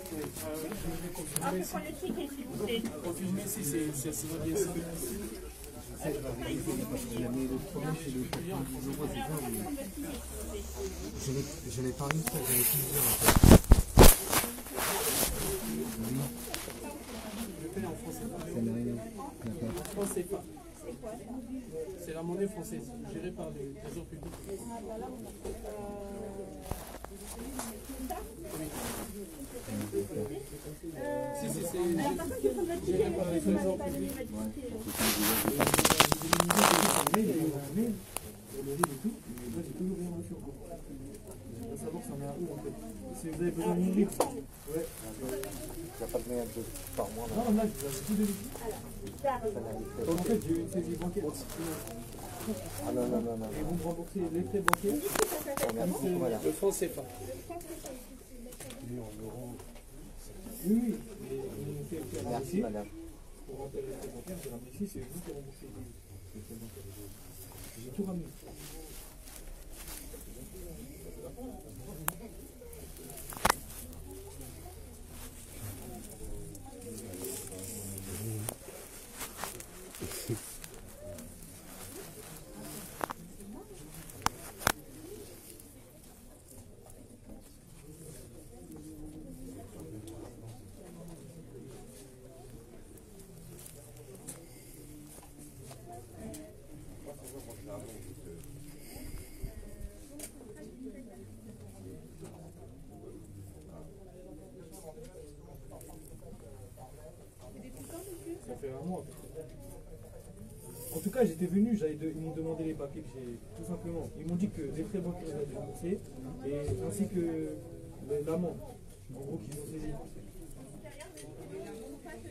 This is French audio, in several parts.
Un peu pour le ticket, s'il vous plaît. Confirmez si c'est bien ça. Je n'ai pas une seule, j'en ai plusieurs en fait. Je paye en français. Ça n'a rien. D'accord. France CFA. C'est la monnaie française, gérée par le Trésor public. Si, c'est géré par le Trésor public. Je veux savoir ça met à où en fait. Si vous avez besoin de nourrir. Ouais. Il n'y a pas de moyen de par mois. Non, là, je vous ai tout de suite. En fait, j'ai eu une saisie bancaire. Ah non. Et vous me remboursez les frais bancaires. Merci, voilà. Le franc CFA. Oui. Merci, madame. Pour remplir les frais bancaires, j'ai ramené ici, c'est vous qui remboursez les frais bancaires. J'ai tout ramené. Ça fait un mois. En tout cas, j'étais venu, ils m'ont demandé les papiers que j'ai, tout simplement. Ils m'ont dit que les frais bancaires avaient été remboursés, et ainsi que l'amende, en gros, qu'ils ont saisi.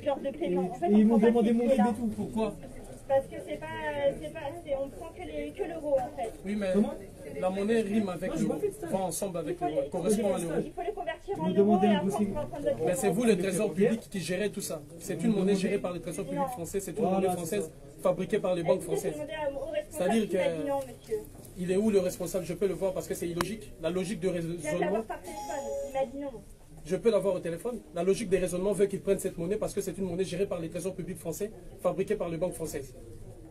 Genre de paiement. En fait, Et ils m'ont on prend demandé pas mon ce RIB ticket-là. et tout. Pourquoi? Parce que on prend que l'euro en fait. Oui, mais la monnaie rime avec l'euro. Va ensemble avec l'euro, correspond à l'euro. Il faut les convertir Ils en m'ont euros demandé et un après dossier. on peut prendre notre Mais c'est vous le Trésor public qui gérez tout ça. C'est une monnaie gérée par le Trésor public français, c'est une monnaie française fabriquée par les banques françaises. C'est-à-dire que non, monsieur. il est où le responsable? Je peux le voir parce que c'est illogique. La logique de Je viens de raisonnement, l'avoir par téléphone. Il m'a dit non. je peux l'avoir au téléphone. La logique des raisonnements veut qu'ils prennent cette monnaie parce que c'est une monnaie gérée par les Trésors publics français, fabriquée par les banques françaises.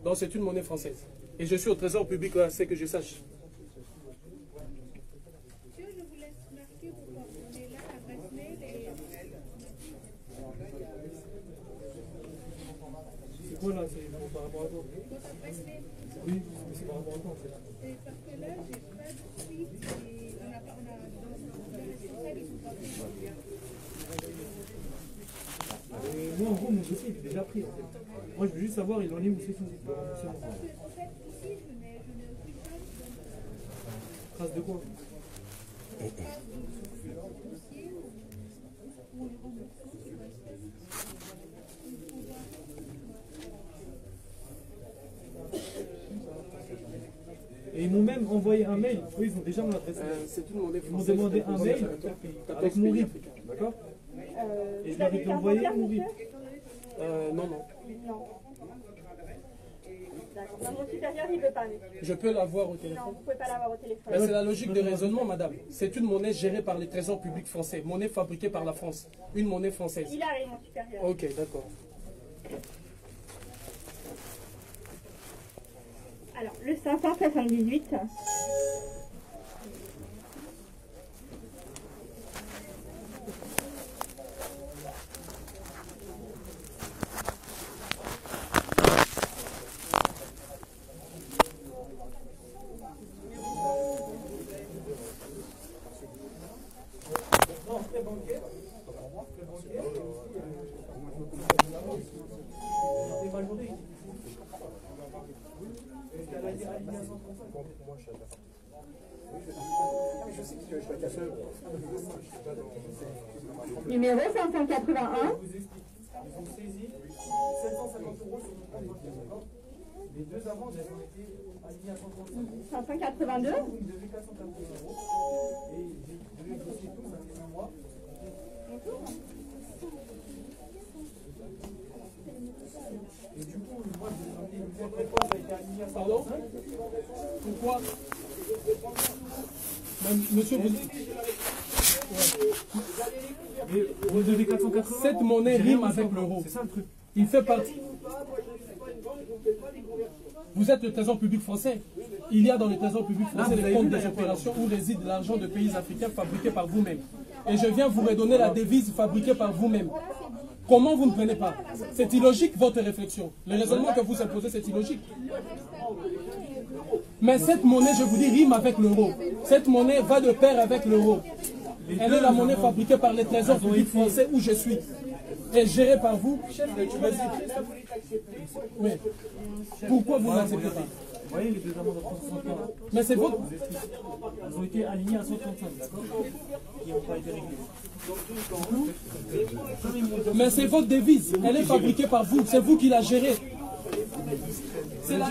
Donc c'est une monnaie française. Et je suis au Trésor public là, c'est que je sache. Je vous laisse marquer, vous coordonnez là, l'adresse mail et... C'est quoi là? C'est par rapport à quoi? Votre adresse mail. Oui, mais c'est par rapport à quoi en fait? Et parce que là, j'ai pas de suite et on a le responsable, ils sont pas venus. Moi en gros mon dossier il est déjà pris en fait. Moi je veux juste savoir il en est où c'est son remboursement. Parce qu'en fait, ici, je n'ai aucune trace Trace de quoi? du dossier ou le remboursement qui va se faire. Et ils m'ont même envoyé un mail. Oui, ils ont déjà mon adresse mail. C'est une monnaie Ils m'ont française. demandé un mail avec mon RIB. D'accord? Et je leur ai envoyé mon RIB. Non. Non. D'accord. Non, mon supérieur, il ne veut pas. Je peux l'avoir au Non, téléphone. vous ne pouvez pas l'avoir au téléphone. Mais c'est la logique de raisonnement, madame. C'est une monnaie gérée par les trésors publics français. Monnaie fabriquée par la France. Une monnaie française. Il arrive, mon supérieur. Ok, d'accord. Alors, le 578. Non, frais bancaires. C'est ma journée. Numéro 581. Ils ont saisi 750 € sur mon compte bancaire, d'accord? Les deux amendes, elles ont été alignées à 135 €. 582. Ils devaient 480 € et j'ai donné le dossier tout, ça fait un mois. Et du coup, moi, je me disais pourquoi ça a été aligné à 135. Pourquoi? Monsieur, vous... Mais vous devez 480. Cette monnaie rime avec l'euro. C'est ça le truc. Il fait partie. Vous êtes le trésor public français. Il y a dans le trésor public français les comptes des opérations où réside l'argent de pays africains fabriqués par vous-même. Et je viens vous redonner la devise fabriquée par vous-même. Comment vous ne prenez pas? C'est illogique votre réflexion. Le raisonnement que vous imposez, c'est illogique. Mais cette monnaie, je vous dis, rime avec l'euro. Cette monnaie va de pair avec l'euro. Elle est la monnaie fabriquée par les trésors publics français où je suis. Et gérée par vous. Oui. Pourquoi vous n'acceptez pas? Vous voyez les deux amendes à 135 là. Mais c'est votre... Ils ont été alignés à 135, d'accord? Qui n'ont pas été réglés. Mais c'est votre devise. Elle est fabriquée par vous. C'est vous qui la gérez. C'est la...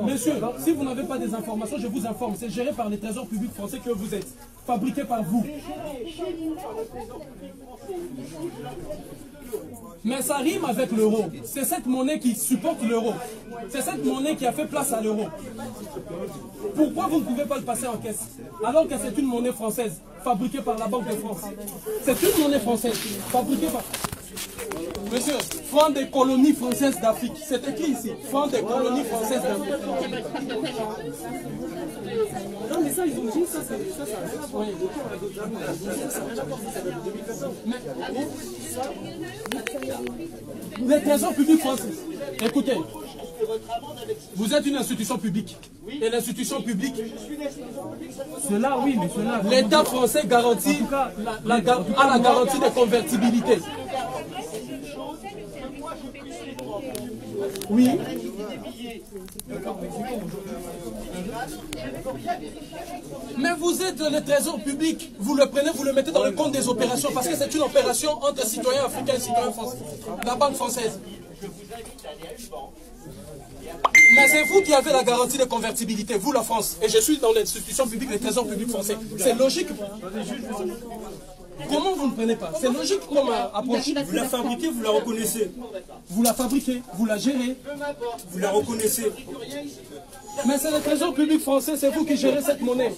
Monsieur, si vous n'avez pas des informations, je vous informe. C'est géré par les trésors publics français que vous êtes. Fabriqué par vous. Mais ça rime avec l'euro. C'est cette monnaie qui supporte l'euro. C'est cette monnaie qui a fait place à l'euro. Pourquoi vous ne pouvez pas le passer en caisse? Alors que c'est une monnaie française, fabriquée par la Banque de France. C'est une monnaie française, fabriquée par... Monsieur, franc des colonies françaises d'Afrique. C'est écrit ici. Franc des colonies françaises d'Afrique. Non mais ça, ils ont dit ça, ça. Oui. Les trésors publics français. Écoutez, vous êtes une institution publique. Et l'institution publique, Cela, oui, mais cela. l'État français garantit la garantie de convertibilité. Oui. Mais vous êtes le trésor public, vous le prenez, vous le mettez dans le compte des opérations parce que c'est une opération entre citoyens africains et citoyens français. La banque française. Mais c'est vous qui avez la garantie de convertibilité, vous la France. Et je suis dans l'institution publique, le trésor public français. C'est logique. Comment vous ne prenez pas? C'est logique comme approche. Vous la fabriquez, vous la reconnaissez. Vous la fabriquez, vous la gérez. Vous la reconnaissez. Mais c'est le trésor public français, c'est vous qui gérez cette monnaie.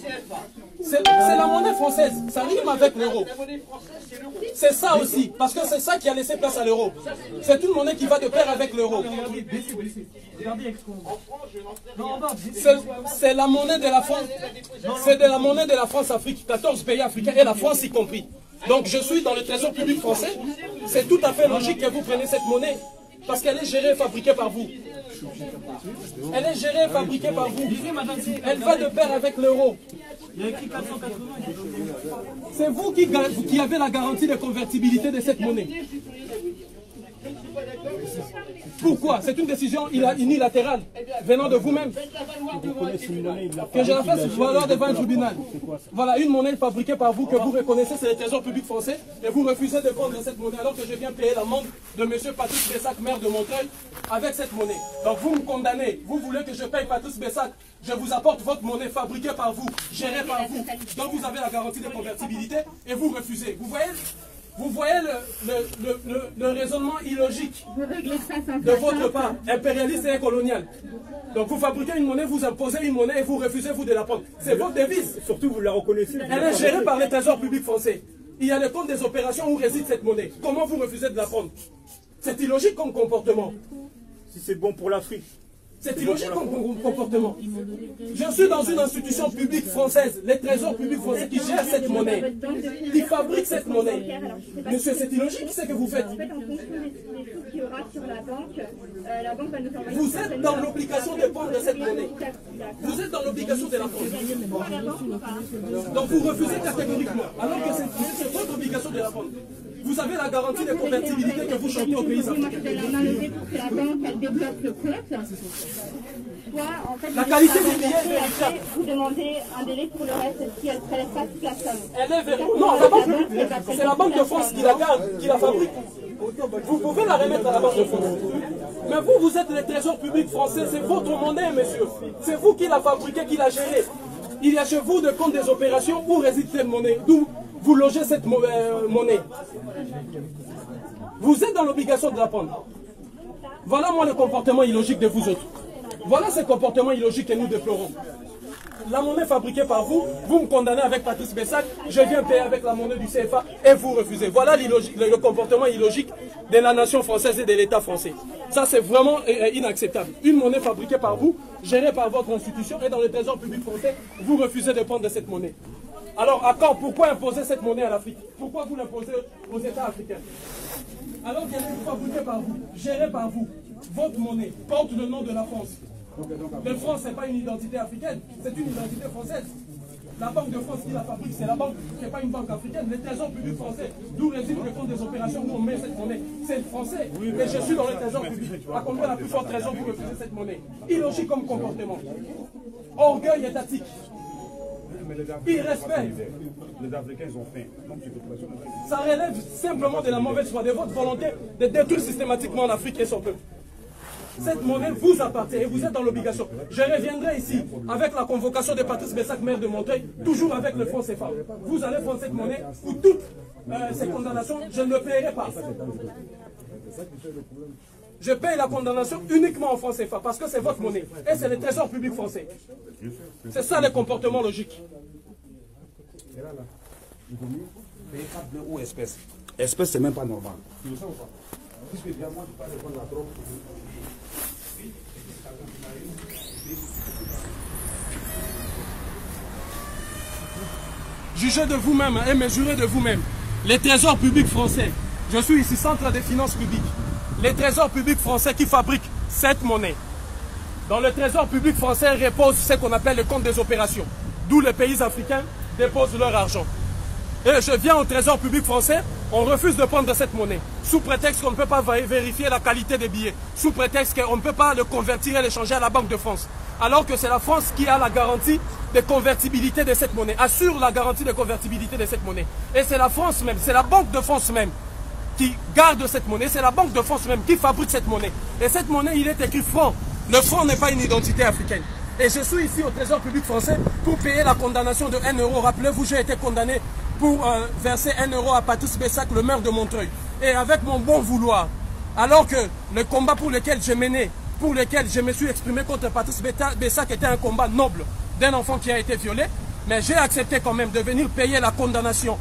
C'est la monnaie française, ça rime avec l'euro. C'est ça aussi, parce que c'est ça qui a laissé place à l'euro. C'est une monnaie qui va de pair avec l'euro. C'est la monnaie de la France. C'est de la monnaie de la France-Afrique, 14 pays africains et la France y compris. Donc je suis dans le trésor public français. C'est tout à fait logique que vous preniez cette monnaie. Parce qu'elle est gérée et fabriquée par vous. Elle est gérée et fabriquée par vous. Elle va de pair avec l'euro. Il y a écrit 480. C'est vous qui avez la garantie de convertibilité de cette monnaie. Pourquoi? C'est une décision unilatérale venant de vous-même. Que je la fasse valoir devant un tribunal. Voilà, une monnaie fabriquée par vous que vous reconnaissez, c'est le trésor public français, et vous refusez de prendre cette monnaie alors que je viens payer l'amende de M. Patrice Bessac, maire de Montreuil, avec cette monnaie. Donc vous me condamnez, vous voulez que je paye Patrice Bessac, je vous apporte votre monnaie fabriquée par vous, gérée par vous. Donc vous avez la garantie de convertibilité et vous refusez. Vous voyez le raisonnement illogique de votre part, impérialiste et colonial. Donc vous fabriquez une monnaie, vous imposez une monnaie et vous refusez vous de la prendre. C'est votre devise. Surtout, vous la reconnaissez. Elle est gérée par les trésors publics français. Il y a le compte des opérations où réside cette monnaie. Comment vous refusez de la prendre? C'est illogique comme comportement. Si c'est bon pour l'Afrique. C'est illogique comme comportement. Je suis dans une institution publique française, les trésors publics français qui gèrent cette monnaie, qui fabriquent cette monnaie. Monsieur, c'est illogique ce que vous faites. En fait, en fonction des sous qu'il y aura sur la banque va nous faire... Vous êtes dans l'obligation de prendre cette monnaie. Vous êtes dans l'obligation de la prendre. Donc vous refusez catégoriquement, alors que c'est votre obligation de la prendre. Vous avez la garantie de convertibilité que vous chantez au pays africain. Moi, je vais la main levée pour que la banque elle développe le compte. Soit, en fait, La qualité des billets est vérifiable. vous demandez un délai pour le reste si elle ne prélève pas toute la somme. Elle est vérifiable. Non, la banque, c'est la Banque de France qui la garde, qui la fabrique. Vous pouvez la remettre à la Banque de France. Mais vous êtes le trésor public français, c'est votre monnaie, monsieur. C'est vous qui la fabriquez, qui la gérez. Il y a chez vous de compte des opérations où réside cette monnaie, d'où vous logez cette monnaie. Vous êtes dans l'obligation de la prendre. Voilà moi le comportement illogique de vous autres. Voilà ce comportement illogique que nous déplorons. la monnaie fabriquée par vous, vous me condamnez avec Patrice Bessac, je viens payer avec la monnaie du CFA et vous refusez. Voilà le comportement illogique de la nation française et de l'État français. Ça, c'est vraiment inacceptable. Une monnaie fabriquée par vous, gérée par votre institution et dans le trésor public français, vous refusez de prendre cette monnaie. Alors, à quand? Pourquoi imposer cette monnaie à l'Afrique? Pourquoi vous l'imposez aux États africains? Alors qu'elle est fabriquée par vous, gérée par vous, votre monnaie porte le nom de la France. La France, ce n'est pas une identité africaine, c'est une identité française. La Banque de France qui la fabrique, c'est la banque, ce n'est pas une banque africaine. Le trésor public français, d'où réside le compte des opérations où on met cette monnaie, c'est français. Et je suis dans le trésor public. À combien la plus forte raison pour refuser cette monnaie? Illogique comme comportement. Orgueil étatique. Irrespect. Les Africains, ils ont faim. Ça relève simplement de la mauvaise foi, de votre volonté de détruire systématiquement l'Afrique et son peuple. Cette monnaie vous appartient et vous êtes dans l'obligation. Je reviendrai ici avec la convocation de Patrice Bessac, maire de Montreuil, toujours avec le franc CFA. Vous allez prendre cette monnaie pour toutes ces condamnations, je ne le paierai pas. Je paye la condamnation uniquement en franc CFA parce que c'est votre monnaie et c'est le trésor public français. C'est ça le comportement logique. Ou espèce. Espèce, c'est même pas normal. Jugez de vous-même et mesurez de vous-même. Les trésors publics français, je suis ici centre des finances publiques. Les trésors publics français qui fabriquent cette monnaie. Dans le trésor public français repose ce qu'on appelle le compte des opérations, d'où les pays africains déposent leur argent. Et je viens au trésor public français, on refuse de prendre cette monnaie, sous prétexte qu'on ne peut pas vérifier la qualité des billets, sous prétexte qu'on ne peut pas le convertir et l'échanger à la Banque de France. Alors que c'est la France qui a la garantie de convertibilité de cette monnaie, assure la garantie de convertibilité de cette monnaie. Et c'est la France même, c'est la Banque de France même qui garde cette monnaie, c'est la Banque de France même qui fabrique cette monnaie. Et cette monnaie, il est écrit franc. Le franc n'est pas une identité africaine. Et je suis ici au trésor public français pour payer la condamnation de 1 euro. Rappelez-vous, j'ai été condamné pour verser 1 euro à Patrice Bessac, le maire de Montreuil. Et avec mon bon vouloir, alors que le combat pour lequel j'ai mené, pour lequel je me suis exprimé contre Patrice Bessac était un combat noble d'un enfant qui a été violé, mais j'ai accepté quand même de venir payer la condamnation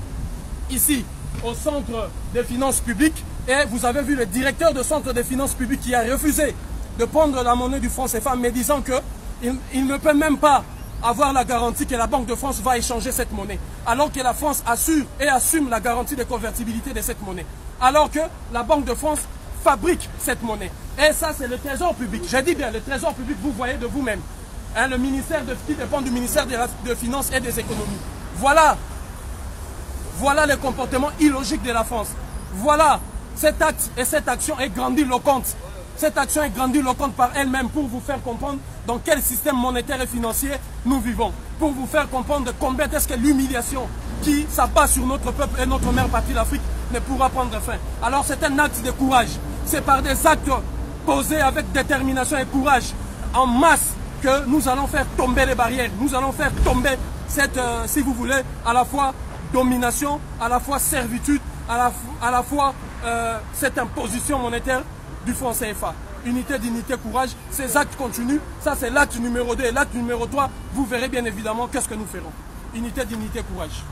ici, au centre des finances publiques. Et vous avez vu le directeur du centre des finances publiques qui a refusé de prendre la monnaie du franc CFA, mais disant qu'il ne peut même pas avoir la garantie que la Banque de France va échanger cette monnaie, alors que la France assure et assume la garantie de convertibilité de cette monnaie, alors que la Banque de France fabrique cette monnaie. Et ça, c'est le trésor public. Je dis bien, le trésor public, vous voyez de vous-même. Hein, le ministère qui dépend du ministère de Finances et des Économies. Voilà le comportement illogique de la France. Voilà, cet acte et cette action est grandiloquente. Cette action est grandiloquente par elle-même pour vous faire comprendre dans quel système monétaire et financier nous vivons. Pour vous faire comprendre combien est-ce que l'humiliation qui s'abat sur notre peuple et notre mère patrie, l'Afrique, ne pourra prendre fin. Alors c'est un acte de courage. C'est par des actes posés avec détermination et courage en masse que nous allons faire tomber les barrières. Nous allons faire tomber cette, si vous voulez, à la fois domination, à la fois servitude, à la fois cette imposition monétaire du franc CFA. Unité, dignité, courage, ces actes continuent. Ça, c'est l'acte numéro 2. Et l'acte numéro 3, vous verrez bien évidemment qu'est-ce que nous ferons. Unité, dignité, courage.